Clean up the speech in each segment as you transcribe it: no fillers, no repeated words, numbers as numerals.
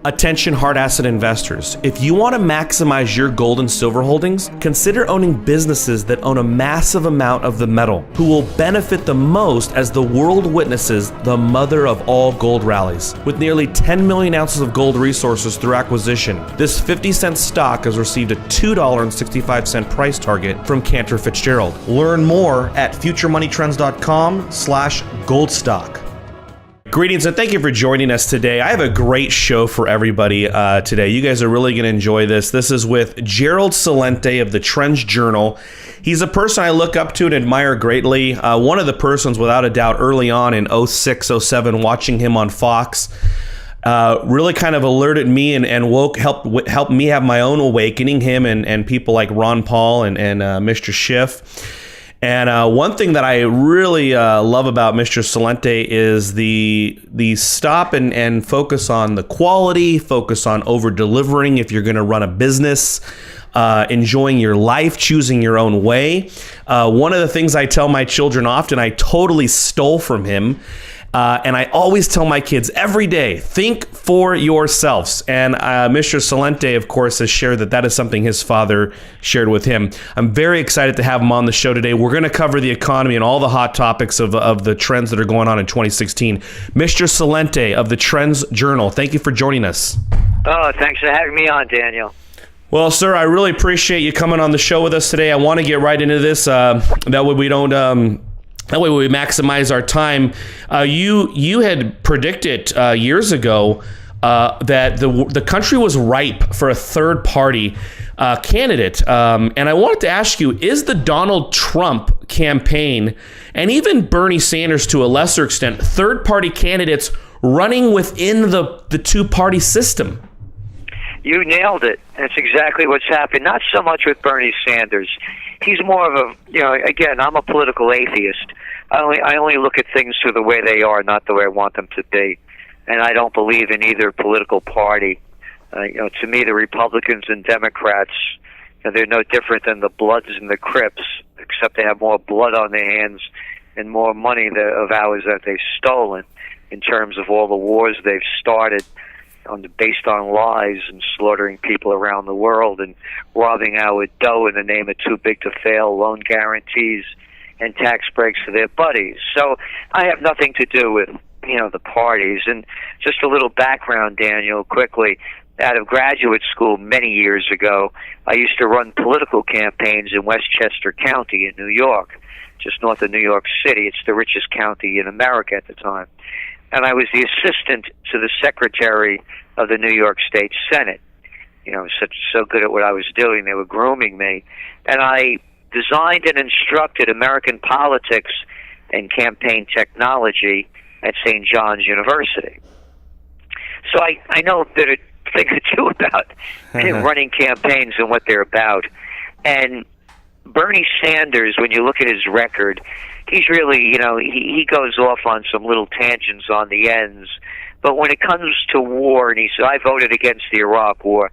Attention hard asset investors. If you want to maximize your gold and silver holdings, consider owning businesses that own a massive amount of the metal, who will benefit the most as the world witnesses the mother of all gold rallies. With nearly 10 million ounces of gold resources through acquisition, this 50-cent stock has received a $2.65 price target from Cantor Fitzgerald. Learn more at futuremoneytrends.com/goldstock. Greetings and thank you for joining us today. I have a great show for everybody today. You guys are really going to enjoy this. This is with Gerald Celente of the Trends Journal. He's a person I look up to and admire greatly. One of the persons, without a doubt, early on in 06, 07, watching him on Fox, really kind of alerted me and helped me have my own awakening. Him and people like Ron Paul and Mr. Schiff. And one thing that I really love about Mr. Celente is the stop and focus on the quality, focus on over-delivering if you're going to run a business, enjoying your life, choosing your own way. One of the things I tell my children often, I totally stole from him. And I always tell my kids every day, think for yourselves. And Mr. Celente, of course, has shared that is something his father shared with him. I'm very excited to have him on the show today. We're going to cover the economy and all the hot topics of the trends that are going on in 2016. Mr. Celente of the Trends Journal, thank you for joining us. Oh, thanks for having me on, Daniel. Well, sir, I really appreciate you coming on the show with us today. I want to get right into this. That way we don't... That way we maximize our time. You had predicted years ago that the country was ripe for a third-party candidate. And I wanted to ask you, is the Donald Trump campaign, and even Bernie Sanders to a lesser extent, third-party candidates running within the two-party system? You nailed it. That's exactly what's happened. Not so much with Bernie Sanders. He's more of a, again, I'm a political atheist. I only look at things through the way they are, not the way I want them to be. And I don't believe in either political party. To me, the Republicans and Democrats, they're no different than the Bloods and the Crips, except they have more blood on their hands and more money of ours that they've stolen in terms of all the wars they've started based on lies and slaughtering people around the world and robbing our dough in the name of too big to fail, loan guarantees, and tax breaks for their buddies. So I have nothing to do with, the parties. And just a little background, Daniel, quickly. Out of graduate school many years ago, I used to run political campaigns in Westchester County in New York, just north of New York City. It's the richest county in America at the time. And I was the assistant to the secretary of the New York State Senate. So good at what I was doing, they were grooming me. And I designed and instructed American politics and campaign technology at St. John's University. So I know a bit of thing or two about running campaigns and what they're about. And Bernie Sanders, when you look at his record, he's really, he goes off on some little tangents on the ends. But when it comes to war, and he said, I voted against the Iraq War,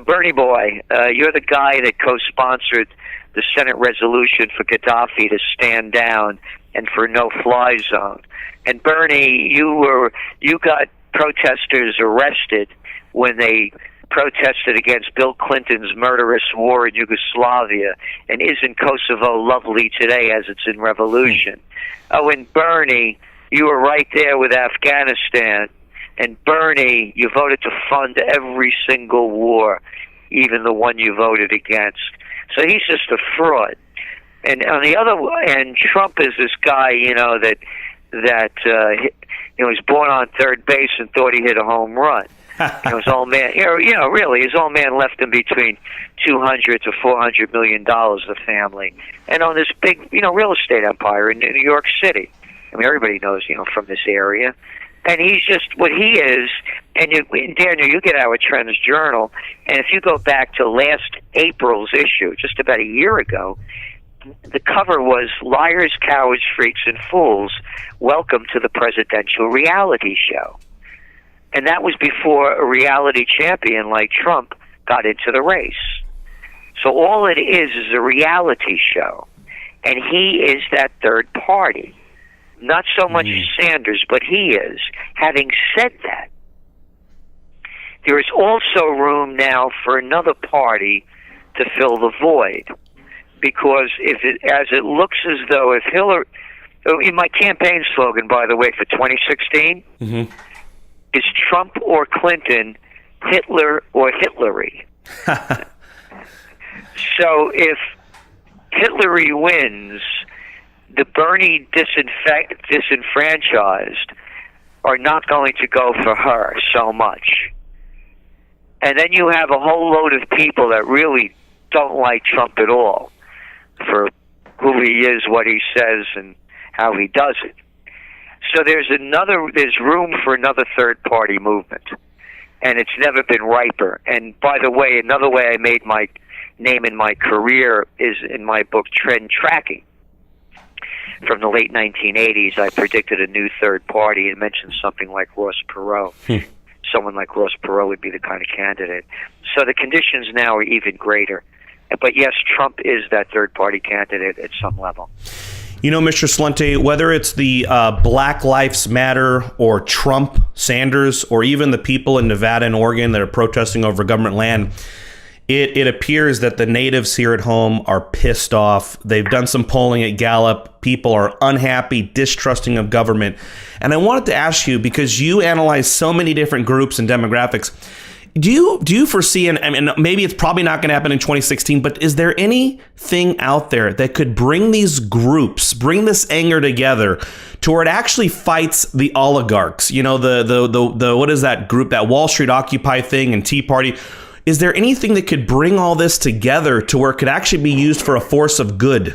Bernie boy, you're the guy that co-sponsored the Senate resolution for Gaddafi to stand down and for no-fly zone. And Bernie, you got protesters arrested when they protested against Bill Clinton's murderous war in Yugoslavia. And isn't Kosovo lovely today as it's in revolution? Oh, and Bernie, you were right there with Afghanistan. And Bernie, you voted to fund every single war, even the one you voted against. So he's just a fraud. And on the other end, Trump is this guy, that was born on third base and thought he hit a home run. His old man, really, his old man left him between $200 to $400 million, the family, and on this big, real estate empire in New York City. I mean, everybody knows, from this area. And he's just what he is. And Daniel, you get our Trends Journal, and if you go back to last April's issue, just about a year ago, the cover was "Liars, Cowards, Freaks, and Fools. Welcome to the presidential reality show." And that was before a reality champion like Trump got into the race. So all it is a reality show. And he is that third party. Not so much Sanders, but he is. Having said that, There is also room now for another party to fill the void, because as it looks as though if Hillary, in my campaign slogan, by the way, for 2016, is Trump or Clinton, Hitler or Hitlery. So if Hitlery wins, the Bernie disenfranchised are not going to go for her so much. And then you have a whole load of people that really don't like Trump at all for who he is, what he says, and how he does it. So there's room for another third-party movement, and it's never been riper. And by the way, another way I made my name in my career is in my book, Trend Tracking. From the late 1980s, I predicted a new third party and mentioned something like Ross Perot. Someone like Ross Perot would be the kind of candidate. So the conditions now are even greater. But yes, Trump is that third-party candidate at some level. You know, Mr. Celente, whether it's the Black Lives Matter or Trump, Sanders, or even the people in Nevada and Oregon that are protesting over government land, it appears that the natives here at home are pissed off. They've done some polling at Gallup. People are unhappy, distrusting of government. And I wanted to ask you, because you analyze so many different groups and demographics, do you foresee, and I mean, maybe it's probably not going to happen in 2016, but is there anything out there that could bring these groups, bring this anger together to where it actually fights the oligarchs? You know, the what is that group, that Wall Street Occupy thing and Tea Party? Is there anything that could bring all this together to where it could actually be used for a force of good?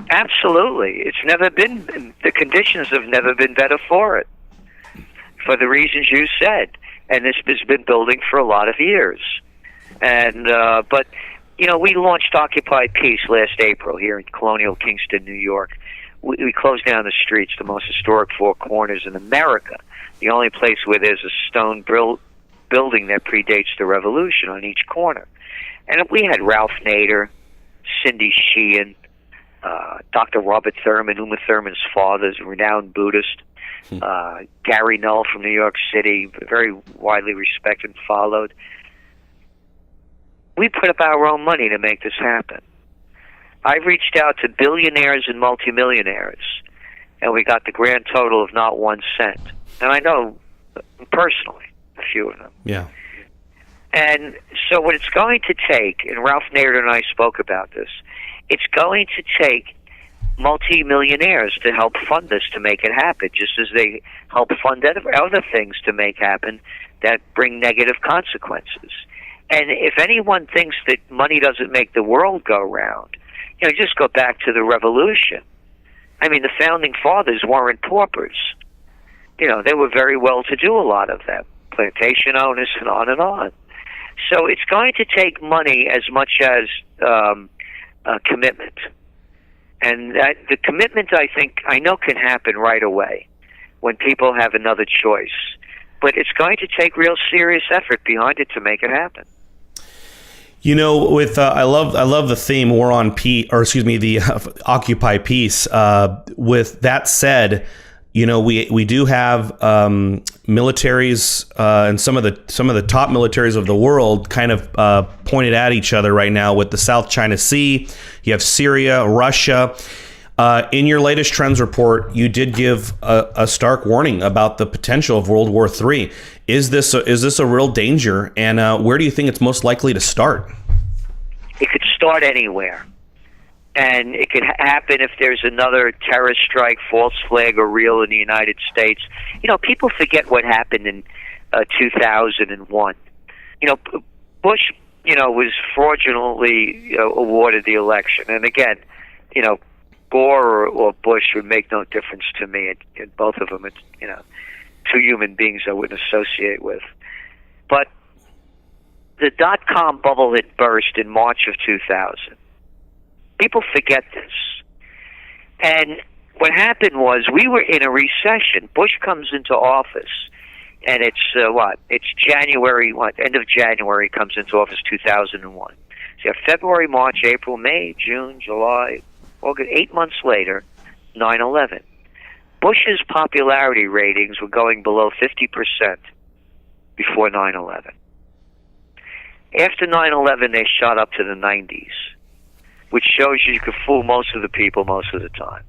Absolutely. It's never been, the conditions have never been better for it, for the reasons you said. And this has been building for a lot of years. And but, you know, we launched Occupy Peace last April here in Colonial Kingston, New York. We closed down the streets, the most historic four corners in America, the only place where there's a stone building that predates the revolution on each corner. And we had Ralph Nader, Cindy Sheehan, Dr. Robert Thurman, Uma Thurman's father, is a renowned Buddhist, Gary Null from New York City, very widely respected and followed. We put up our own money to make this happen. I've reached out to billionaires and multimillionaires, and we got the grand total of not 1 cent. And I know personally a few of them. Yeah. And so what it's going to take, and Ralph Nader and I spoke about this, it's going to take multi-millionaires to help fund this, to make it happen, just as they help fund other things to make happen that bring negative consequences. And if anyone thinks that money doesn't make the world go round, you know, just go back to the revolution. I mean, the founding fathers weren't paupers. You know, they were very well-to-do, a lot of them, plantation owners and on and on. So it's going to take money as much as commitment. And the commitment, I know can happen right away when people have another choice. But it's going to take real serious effort behind it to make it happen. You know, with I love the theme War on Peace, or excuse me, the Occupy Peace. With that said, you know, we do have militaries and some of the top militaries of the world kind of pointed at each other right now with the South China Sea. You have Syria, Russia. In your latest trends report, you did give a stark warning about the potential of World War III. Is this a real danger, and where do you think it's most likely to start? It could start anywhere. And it could happen if there's another terrorist strike, false flag, or real in the United States. You know, people forget what happened in 2001. You know, Bush, you know, was fraudulently awarded the election. And again, you know, Gore or Bush would make no difference to me. Both of them, you know, two human beings I wouldn't associate with. But the dot-com bubble had burst in March of 2000. People forget this. And what happened was we were in a recession. Bush comes into office, and it's It's January, end of January comes into office, 2001. So you have February, March, April, May, June, July, August, 8 months later, 9/11. Bush's popularity ratings were going below 50% before 9/11. After 9/11, they shot up to the 90s, which shows you could fool most of the people most of the time.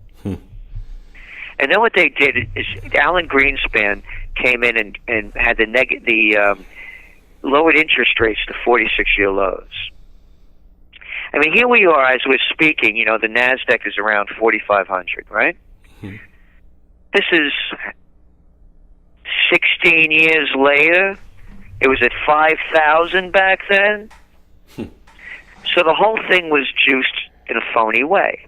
And then what they did is Alan Greenspan came in and had the lowered interest rates to 46-year lows. I mean, here we are as we're speaking. You know, the NASDAQ is around 4,500, right? This is 16 years later. It was at 5,000 back then. So the whole thing was juiced in a phony way.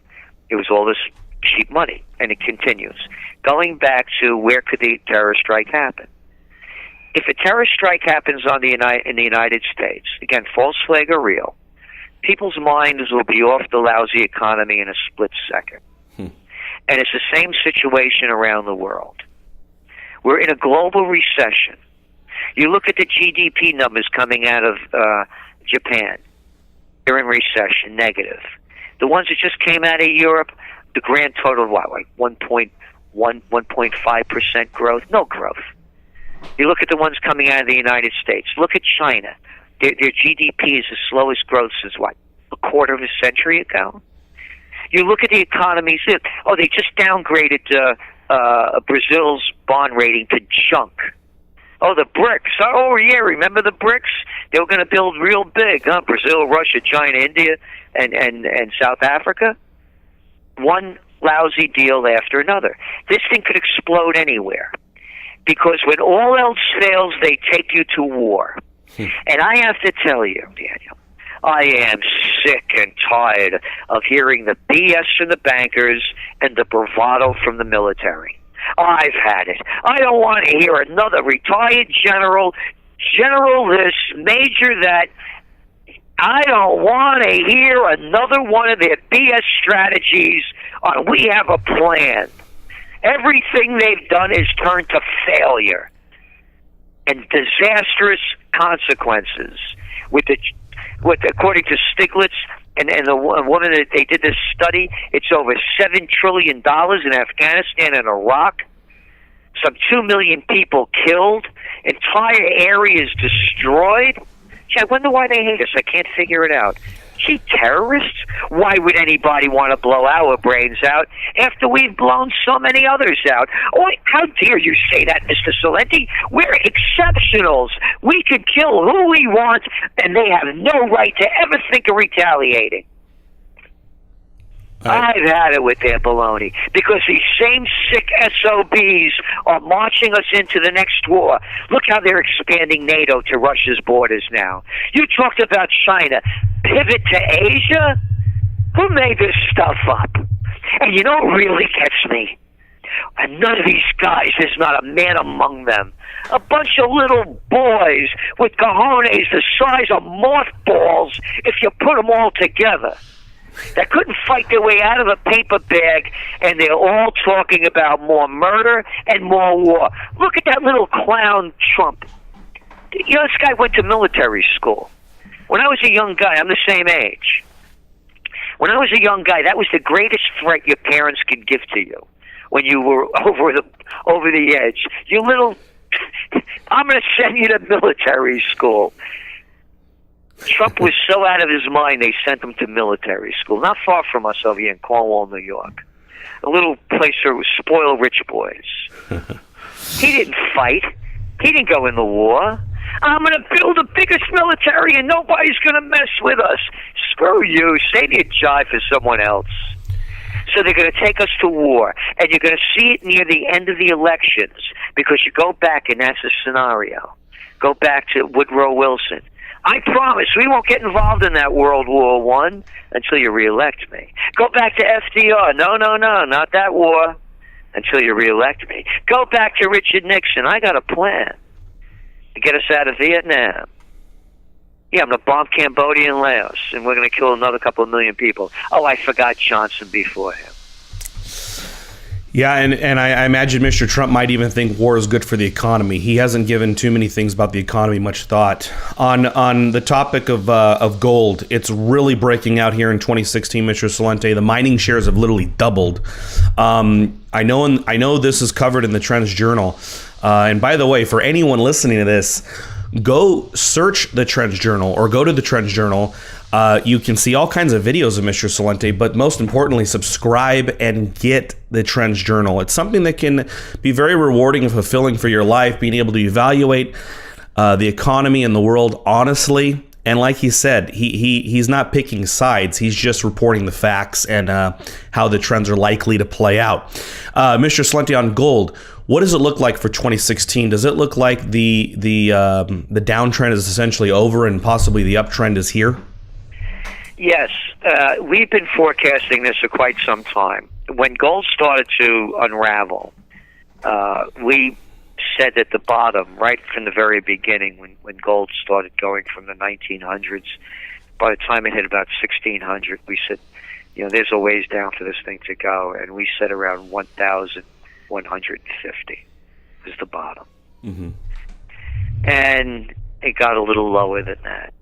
It was all this cheap money, and it continues. Going back to where could the terror strike happen? If a terror strike happens in the United States, again, false flag or real, people's minds will be off the lousy economy in a split second. And it's the same situation around the world. We're in a global recession. You look at the GDP numbers coming out of Japan. They're in recession, negative. The ones that just came out of Europe, the grand total of what, like 1.5% growth? No growth. You look at the ones coming out of the United States. Look at China. Their GDP is the slowest growth since, what, a quarter of a century ago? You look at the economies. Oh, they just downgraded Brazil's bond rating to junk. Oh, the BRICS. Oh, yeah, remember the BRICS? They were going to build real big, huh? Brazil, Russia, China, India, and South Africa. One lousy deal after another. This thing could explode anywhere. Because when all else fails, they take you to war. And I have to tell you, Daniel, I am sick and tired of hearing the BS from the bankers and the bravado from the military. I've had it. I don't want to hear another retired general this, major that. I don't want to hear another one of their BS strategies on we have a plan. Everything they've done is turned to failure and disastrous consequences. According to Stiglitz and the woman that they did this study, it's over $7 trillion in Afghanistan and Iraq. Some 2 million people killed. Entire areas destroyed. Gee, I wonder why they hate us. I can't figure it out. Gee, terrorists? Why would anybody want to blow our brains out after we've blown so many others out? Oh, how dare you say that, Mr. Celente? We're exceptionals. We can kill who we want, and they have no right to ever think of retaliating. I've had it with their baloney because these same sick SOBs are marching us into the next war. Look how they're expanding NATO to Russia's borders now. You talked about China. Pivot to Asia? Who made this stuff up? And you know what really gets me? And none of these guys, there's not a man among them. A bunch of little boys with cojones the size of mothballs if you put them all together. That couldn't fight their way out of a paper bag, and they're all talking about more murder and more war. Look at that little clown Trump. You know, this guy went to military school. When I was a young guy, I'm the same age. When I was a young guy, that was the greatest threat your parents could give to you when you were over the edge. You little, I'm going to send you to military school. Trump was so out of his mind, they sent him to military school, not far from us over here in Cornwall, New York. A little place where it was spoiled rich boys. He didn't fight. He didn't go in the war. I'm going to build the biggest military and nobody's going to mess with us. Screw you. Save your jive for someone else. So they're going to take us to war. And you're going to see it near the end of the elections because you go back and that's a scenario. Go back to Woodrow Wilson. I promise we won't get involved in that World War I until you reelect me. Go back to FDR. No, not that war until you reelect me. Go back to Richard Nixon. I got a plan to get us out of Vietnam. Yeah, I'm going to bomb Cambodia and Laos, and we're going to kill another couple of million people. Oh, I forgot Johnson before him. Yeah, and I imagine Mr. Trump might even think war is good for the economy. He hasn't given too many things about the economy much thought. On the topic of gold, it's really breaking out here in 2016, Mr. Celente. The mining shares have literally doubled. I know this is covered in the Trends Journal. And by the way, for anyone listening to this, go search the Trends Journal or go to the Trends Journal. You can see all kinds of videos of Mr. Celente, but most importantly, subscribe and get the Trends Journal. It's something that can be very rewarding and fulfilling for your life, being able to evaluate the economy and the world honestly. And like he said, he's not picking sides. He's just reporting the facts and how the trends are likely to play out. Mr. Celente, on gold, what does it look like for 2016? Does it look like the downtrend is essentially over and possibly the uptrend is here? Yes, we've been forecasting this for quite some time. When gold started to unravel, we said at the bottom, right from the very beginning, when gold started going from the 1900s, by the time it hit about 1600, we said, there's a ways down for this thing to go, and we said around 1,150 is the bottom. Mm-hmm. And it got a little lower than that.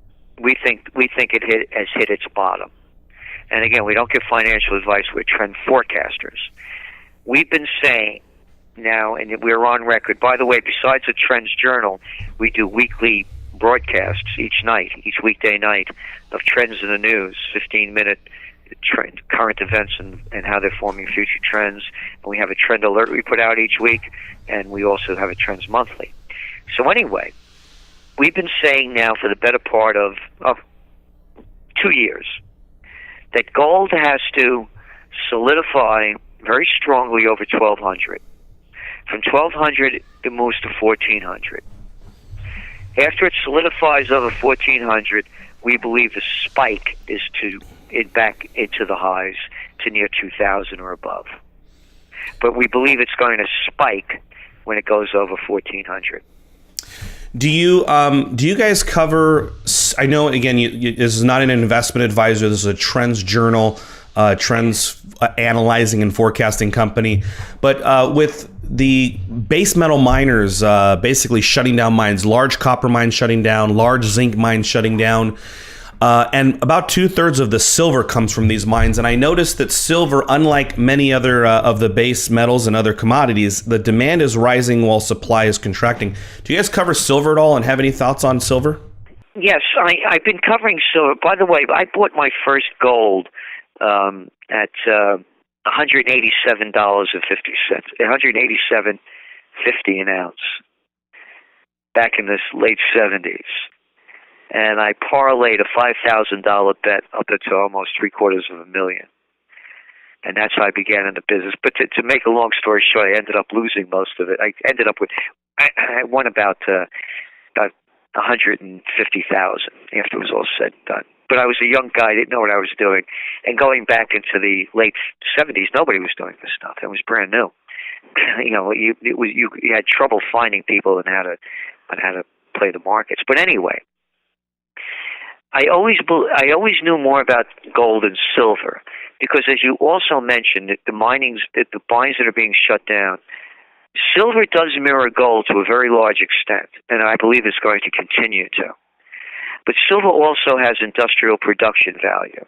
We think it has hit its bottom. And again, we don't give financial advice. We're trend forecasters. We've been saying now, and we're on record. By the way, besides the Trends Journal, we do weekly broadcasts each weekday night of trends in the news, 15-minute current events and how they're forming future trends. And we have a trend alert we put out each week, and we also have a trends monthly. So anyway, we've been saying now for the better part of 2 years that gold has to solidify very strongly over 1,200. From 1,200, it moves to 1,400. After it solidifies over 1,400, we believe the spike is back into the highs to near 2,000 or above. But we believe it's going to spike when it goes over 1,400. Do you guys cover? I know again, this is not an investment advisor. This is a Trends Journal, trends analyzing and forecasting company. But with the base metal miners basically shutting down mines, large copper mines shutting down, large zinc mines shutting down, and about 2/3 of the silver comes from these mines. And I noticed that silver, unlike many other of the base metals and other commodities, the demand is rising while supply is contracting. Do you guys cover silver at all and have any thoughts on silver? Yes, I've been covering silver. By the way, I bought my first gold at $187.50, $187.50 an ounce back in the late 70s. And I parlayed a $5,000 bet up to almost $750,000. And that's how I began in the business. But to make a long story short, I ended up losing most of it. I won about 150,000 after it was all said and done. But I was a young guy, didn't know what I was doing. And going back into the late 70s, nobody was doing this stuff. It was brand new. You had trouble finding people and how to play the markets. But anyway, I always knew more about gold and silver because, as you also mentioned, that the mines that are being shut down, silver does mirror gold to a very large extent, and I believe it's going to continue to. But silver also has industrial production value.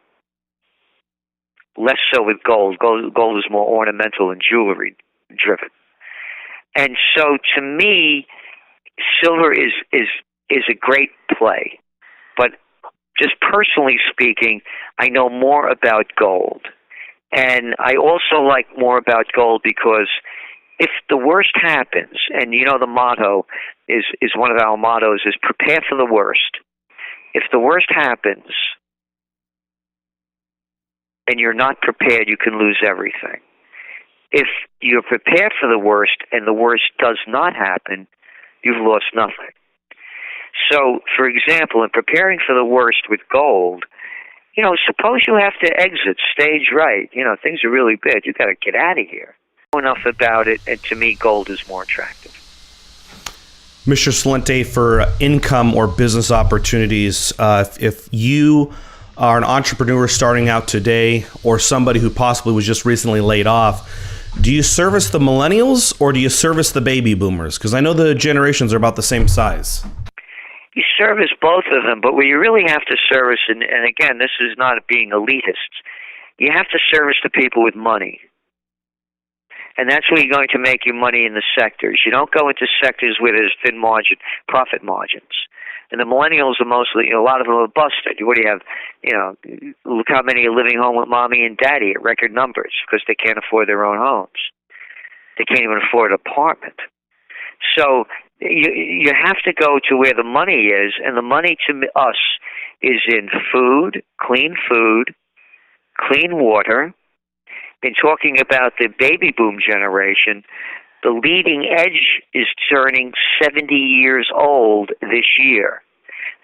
Less so with gold. Gold is more ornamental and jewelry driven. And so to me, silver is a great play. But just personally speaking, I know more about gold. And I also like more about gold because if the worst happens, and the motto is one of our mottos is prepare for the worst. If the worst happens and you're not prepared, you can lose everything. If you're prepared for the worst and the worst does not happen, you've lost nothing. So, for example, in preparing for the worst with gold, suppose you have to exit stage right. Things are really bad. You've got to get out of here. Enough about it, and to me, gold is more attractive. Mr. Celente, for income or business opportunities, if you are an entrepreneur starting out today or somebody who possibly was just recently laid off, do you service the millennials or do you service the baby boomers? Because I know the generations are about the same size. You service both of them, but what you really have to service, and again, this is not being elitist, you have to service the people with money. And that's where you're going to make your money in the sectors. You don't go into sectors where there's thin profit margins. And the millennials are mostly, a lot of them are busted. What do you have? Look how many are living home with mommy and daddy at record numbers because they can't afford their own homes. They can't even afford an apartment. So you have to go to where the money is, and the money to us is in food, clean water. In talking about the baby boom generation, the leading edge is turning 70 years old this year.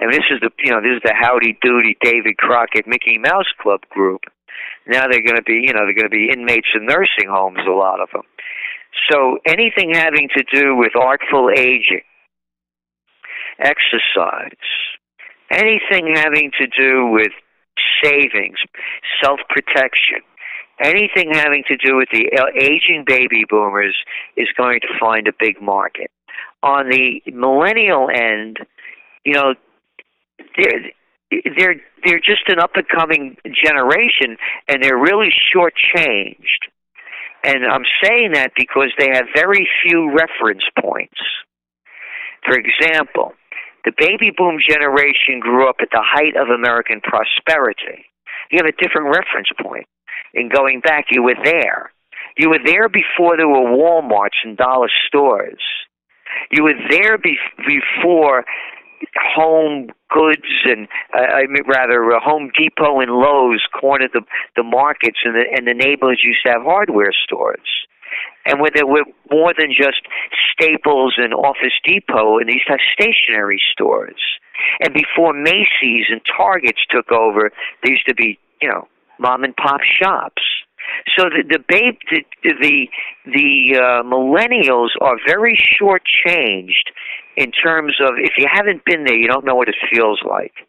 And this is the Howdy Doody David Crockett Mickey Mouse Club group. Now they're going to be inmates in nursing homes, a lot of them. So anything having to do with artful aging, exercise, anything having to do with savings, self-protection, anything having to do with the aging baby boomers is going to find a big market. On the millennial end, they're just an up-and-coming generation, and they're really shortchanged. And I'm saying that because they have very few reference points. For example, the baby boom generation grew up at the height of American prosperity. You have a different reference point. In going back, you were there. You were there before there were Walmarts and dollar stores. You were there before Home Goods and Home Depot and Lowe's cornered the markets, and the neighborhoods used to have hardware stores. And where there were more than just Staples and Office Depot, and these have stationery stores. And before Macy's and Targets took over, there used to be, mom and pop shops. So the millennials are very shortchanged in terms of, if you haven't been there, you don't know what it feels like.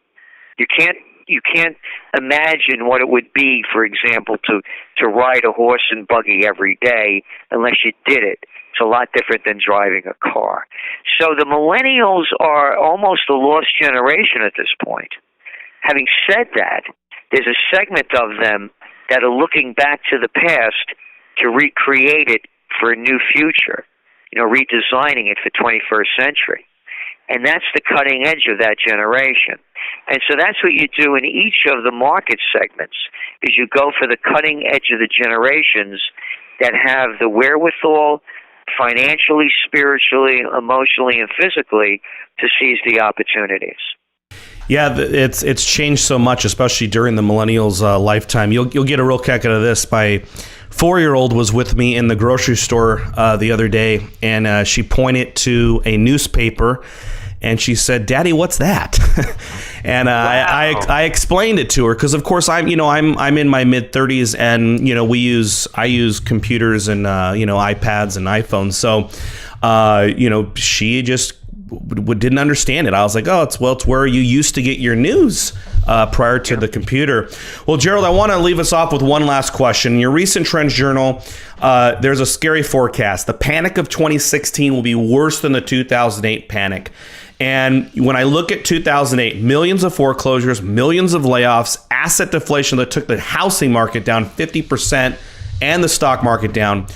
You can't imagine what it would be, for example, to ride a horse and buggy every day unless you did it. It's a lot different than driving a car. So the millennials are almost a lost generation at this point. Having said that, there's a segment of them that are looking back to the past to recreate it for a new future, redesigning it for 21st century. And that's the cutting edge of that generation. And so that's what you do in each of the market segments, is you go for the cutting edge of the generations that have the wherewithal, financially, spiritually, emotionally, and physically, to seize the opportunities. Yeah, it's changed so much, especially during the millennials' lifetime. You'll get a real kick out of this. My 4-year-old was with me in the grocery store the other day, and she pointed to a newspaper, and she said, "Daddy, what's that?" And wow. I explained it to her because, of course, I'm in my mid-30s, and I use computers and iPads and iPhones, so she just didn't understand it. I was like, it's where you used to get your news prior to the computer. Well, Gerald, I want to leave us off with one last question. In your recent Trends Journal, there's a scary forecast. The panic of 2016 will be worse than the 2008 panic. And when I look at 2008, millions of foreclosures, millions of layoffs, asset deflation that took the housing market down 50% and the stock market down.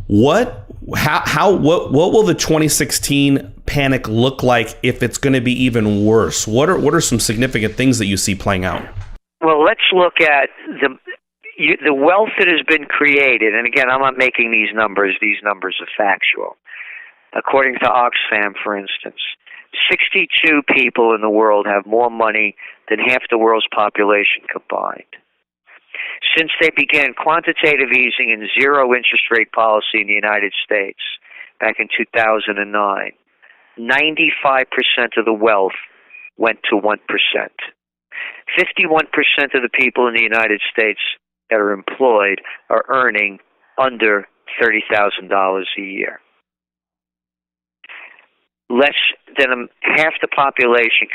What will the 2016 panic look like if it's going to be even worse? What are some significant things that you see playing out? Well, let's look at the wealth that has been created. And again, I'm not making these numbers. These numbers are factual. According to Oxfam, for instance, 62 people in the world have more money than half the world's population combined. Since they began quantitative easing and zero interest rate policy in the United States back in 2009, 95% of the wealth went to 1%. 51% of the people in the United States that are employed are earning under $30,000 a year. Less than half the population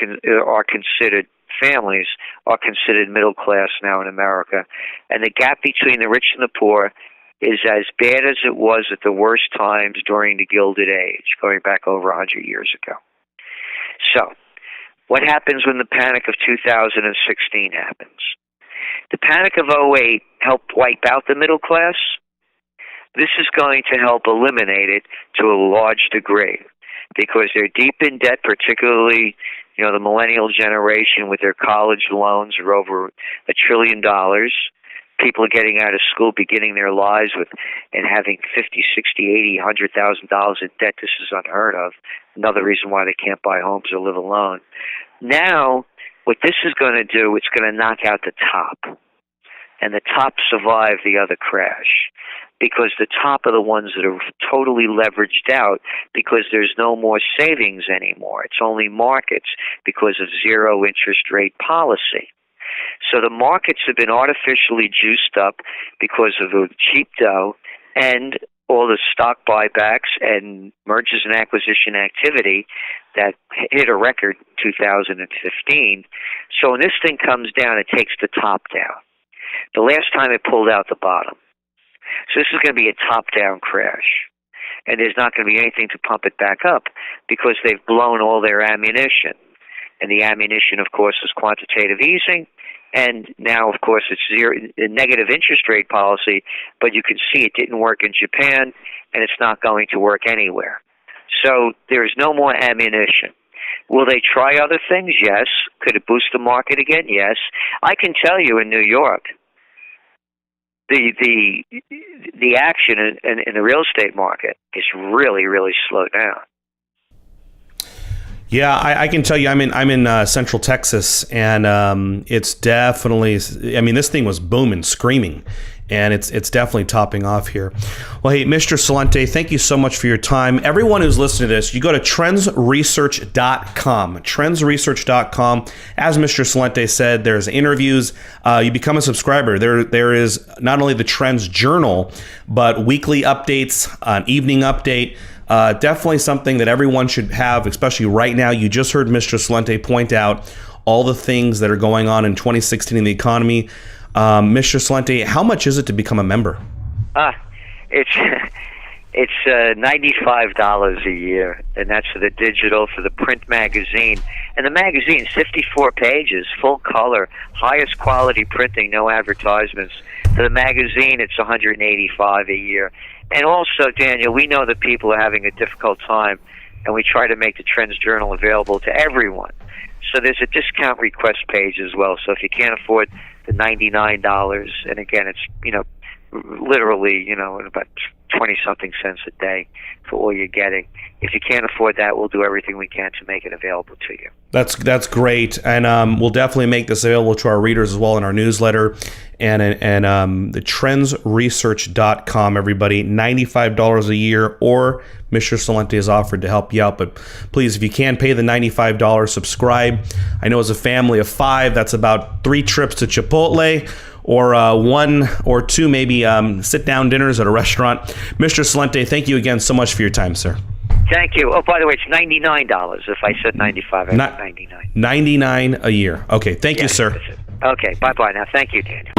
families are considered middle class now in America, and the gap between the rich and the poor is as bad as it was at the worst times during the Gilded Age, going back over 100 years ago. So, what happens when the panic of 2016 happens? The panic of 2008 helped wipe out the middle class. This is going to help eliminate it to a large degree, because they're deep in debt, particularly The millennial generation with their college loans are over $1 trillion. People are getting out of school, beginning their lives and having $50, $60, $80, $100,000 in debt. This is unheard of. Another reason why they can't buy homes or live alone. Now, what this is going to do, it's going to knock out the top. And the top survive the other crash. Because the top are the ones that are totally leveraged out because there's no more savings anymore. It's only markets because of zero interest rate policy. So the markets have been artificially juiced up because of the cheap dough and all the stock buybacks and mergers and acquisition activity that hit a record in 2015. So when this thing comes down, it takes the top down. The last time it pulled out the bottom. So this is going to be a top-down crash. And there's not going to be anything to pump it back up because they've blown all their ammunition. And the ammunition, of course, is quantitative easing. And now, of course, it's a negative interest rate policy. But you can see it didn't work in Japan, and it's not going to work anywhere. So there's no more ammunition. Will they try other things? Yes. Could it boost the market again? Yes. I can tell you in New York, the action in the real estate market is really, really slowed down. Yeah, I can tell you, I'm in Central Texas, and it's definitely. I mean, this thing was booming, screaming, and it's definitely topping off here. Well, hey, Mr. Celente, thank you so much for your time. Everyone who's listening to this, you go to trendsresearch.com. Trendsresearch.com. As Mr. Celente said, there's interviews. You become a subscriber. There is not only the Trends Journal, but weekly updates, an evening update. Definitely something that everyone should have, especially right now. You just heard Mr. Celente point out all the things that are going on in 2016 in the economy. Mr. Celente, how much is it to become a member? It's $95 a year, and that's for the digital, for the print magazine. And the magazine's 54 pages, full color, highest quality printing, no advertisements. For the magazine, it's $185 a year. And also, Daniel, we know that people are having a difficult time, and we try to make the Trends Journal available to everyone. So there's a discount request page as well. So if you can't afford the $99, and again, it's, literally, about 20-something cents a day for all you're getting. If you can't afford that, we'll do everything we can to make it available to you. That's great, and we'll definitely make this available to our readers as well in our newsletter and the trendsresearch.com. Everybody, $95 a year, or Mr. Celente has offered to help you out. But please, if you can't pay the $95, subscribe. I know as a family of 5, that's about 3 trips to Chipotle, or 1 or 2 maybe sit-down dinners at a restaurant. Mr. Celente, thank you again so much for your time, sir. Thank you. Oh, by the way, it's $99. If I said 95, I meant $99. $99 a year. Okay, thank you, sir. Okay, bye-bye now. Thank you, Daniel.